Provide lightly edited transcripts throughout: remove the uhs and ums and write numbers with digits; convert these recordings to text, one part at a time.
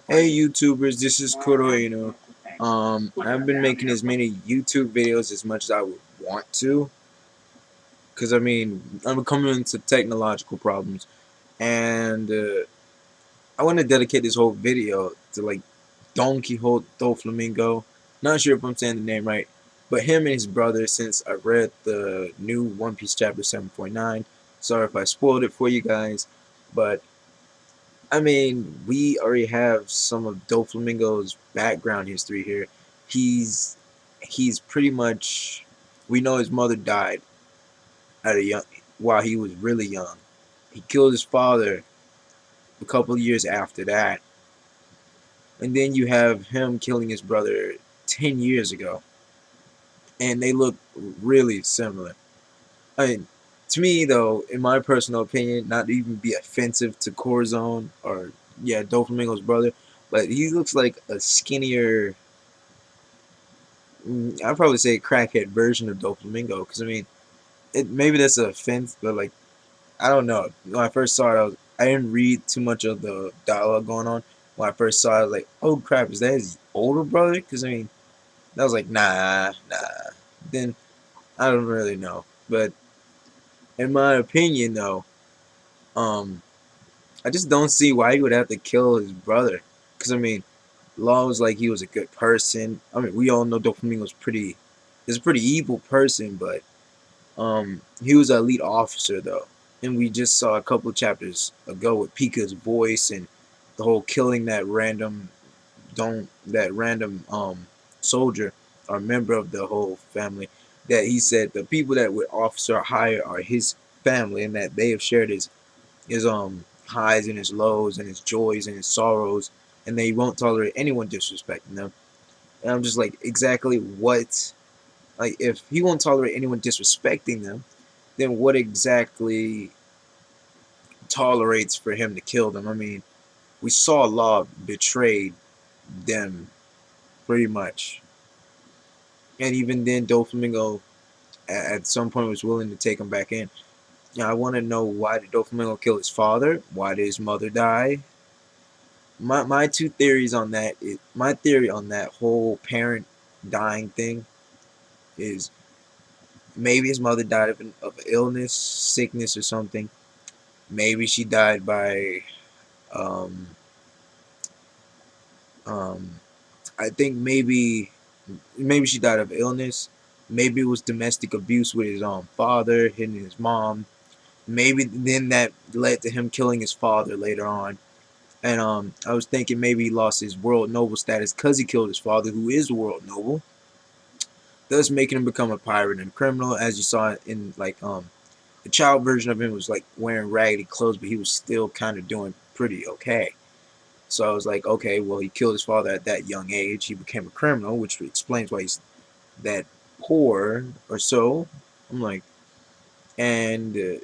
Hey YouTubers, this is Corazon. I've been making as many YouTube videos as much as I would want to, because I mean, I'm coming into technological problems, and I want to dedicate this whole video to like Don Quixote Doflamingo. Not sure if I'm saying the name right, but him and his brother. Since I read the new One Piece chapter 7.9, sorry if I spoiled it for you guys, but I mean, we already have some of Doflamingo's background history here. He's he's pretty much, we know his mother died at a young while he was really young. He killed his father a couple of years after that, and then you have him killing his brother 10 years ago, and they look really similar. I mean, to me though, in my personal opinion, not to even be offensive to Corazon or yeah, Doflamingo's brother, but he looks like a skinnier, I'd probably say crackhead version of Doflamingo. Because I mean, maybe that's an offense, but like I don't know. When I first saw it, I didn't read too much of the dialogue going on. When I first saw it, I was like, oh crap, is that his older brother? Because I mean, that was like nah. Then I don't really know, but in my opinion though, um, I just don't see why he would have to kill his brother. Because I mean, Law was like he was a good person. I mean, we all know Doflamingo's pretty, is a pretty evil person, but he was an elite officer though, and we just saw a couple of chapters ago with Pika's voice and the whole killing that random soldier or member of the whole family. That he said the people that would officer hire are his family, and that they have shared his highs and his lows and his joys and his sorrows, and they won't tolerate anyone disrespecting them. And I'm just like, exactly what? Like, if he won't tolerate anyone disrespecting them, then what exactly tolerates for him to kill them? I mean, we saw Law betrayed them pretty much, and even then, Doflamingo at some point was willing to take him back in. Now, I want to know, why did Doflamingo kill his father? Why did his mother die? My two theories on that is, my theory on that whole parent dying thing is maybe his mother died of illness, sickness, or something. Maybe she died by um, um, I think maybe she died of illness. Maybe it was domestic abuse with his father hitting his mom. Maybe then that led to him killing his father later on. And I was thinking maybe he lost his world noble status because he killed his father, who is world noble, thus making him become a pirate and a criminal. As you saw in like the child version of him was like wearing raggedy clothes, but he was still kind of doing pretty okay. So I was like, okay, well, he killed his father at that young age. He became a criminal, which explains why he's that poor or so. I'm like, and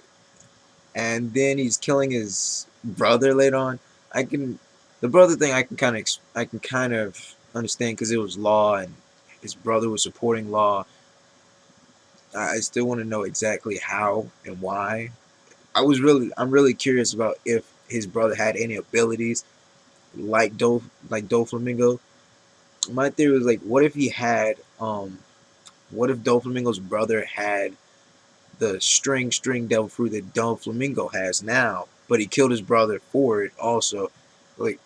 and then he's killing his brother later on. I can, the brother thing I can kind of understand because it was Law and his brother was supporting Law. I still want to know exactly how and why. I'm really curious about if his brother had any abilities like Doflamingo. My theory was like, what if he had what if Doflamingo's brother had the string devil fruit that Doflamingo has now, but he killed his brother for it also. Like,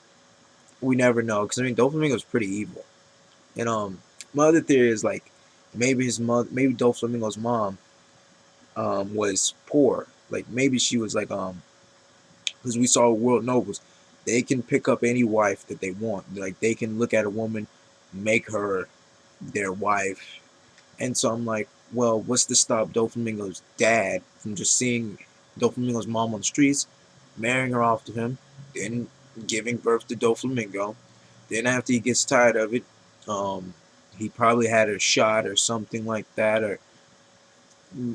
we never know, because I mean Doflamingo's pretty evil. And my other theory is like, maybe his mother, maybe Doflamingo's mom was poor. Like maybe she was like because we saw world nobles, they can pick up any wife that they want. Like they can look at a woman, make her their wife. And so I'm like, well, what's to stop Doflamingo's dad from just seeing Doflamingo's mom on the streets, marrying her off to him, then giving birth to Doflamingo. Then after he gets tired of it, he probably had a shot or something like that, or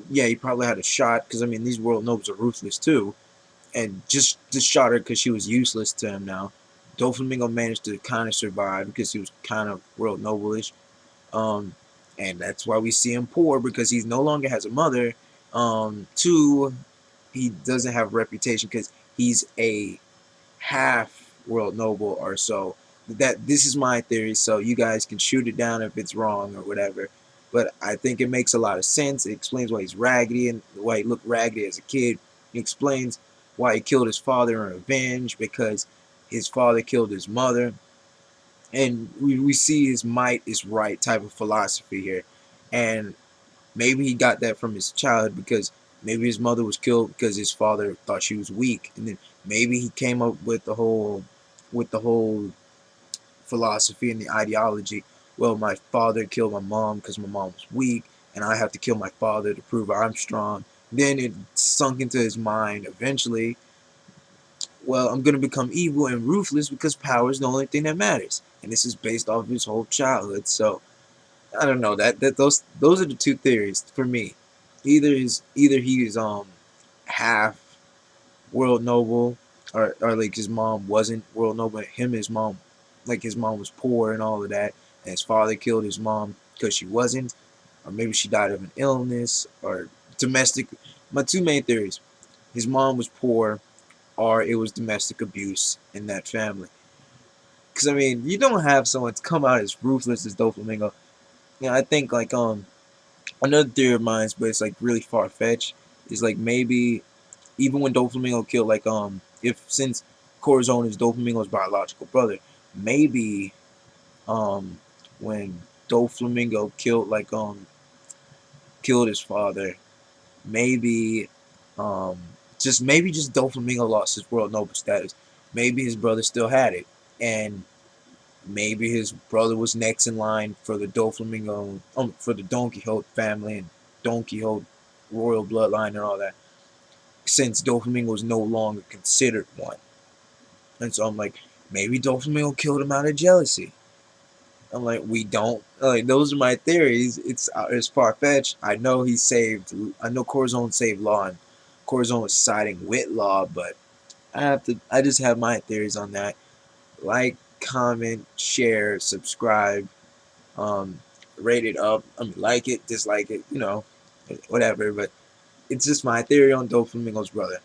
yeah, he probably had a shot because I mean these world nobles are ruthless too, and just shot her because she was useless to him now. Doflamingo managed to kind of survive because he was kind of world noble-ish. Um, and that's why we see him poor, because he no longer has a mother. Two, he doesn't have a reputation because he's a half. world noble or so. That this is my theory, so you guys can shoot it down if it's wrong or whatever. But I think it makes a lot of sense. It explains why he's raggedy and why he looked raggedy as a kid. It explains why he killed his father in revenge because his father killed his mother. And we see his might is right type of philosophy here. And maybe he got that from his childhood because maybe his mother was killed because his father thought she was weak. And then maybe he came up with the whole philosophy and the ideology. Well, my father killed my mom because my mom was weak, and I have to kill my father to prove I'm strong. Then it sunk into his mind eventually, well, I'm gonna become evil and ruthless because power is the only thing that matters. And this is based off of his whole childhood. So I don't know, that those are the two theories for me. Either he is half world noble, or like his mom wasn't world noble. His mom, like his mom was poor and all of that, and his father killed his mom because she wasn't, or maybe she died of an illness or domestic. My two main theories: his mom was poor, or it was domestic abuse in that family. Because I mean, you don't have someone to come out as ruthless as Doflamingo. Yeah, I think like another theory of mine, but it's like really far fetched. Is like maybe even when Doflamingo killed, like if since Corazon is Doflamingo's biological brother, maybe when Doflamingo killed killed his father, maybe um just Doflamingo lost his world noble status. Maybe his brother still had it, and maybe his brother was next in line for the Doflamingo for the Don Quixote family and Don Quixote royal bloodline and all that. Since Doflamingo was no longer considered one. And so I'm like, maybe Doflamingo killed him out of jealousy. I'm like, we don't. Like, those are my theories. It's far fetched. I know he saved. I know Corazon saved Law, and Corazon was siding with Law, but I have to. I just have my theories on that. Like, comment, share, subscribe, um, rate it up. I mean, like it, dislike it, whatever. But it's just my theory on Doflamingo's brother.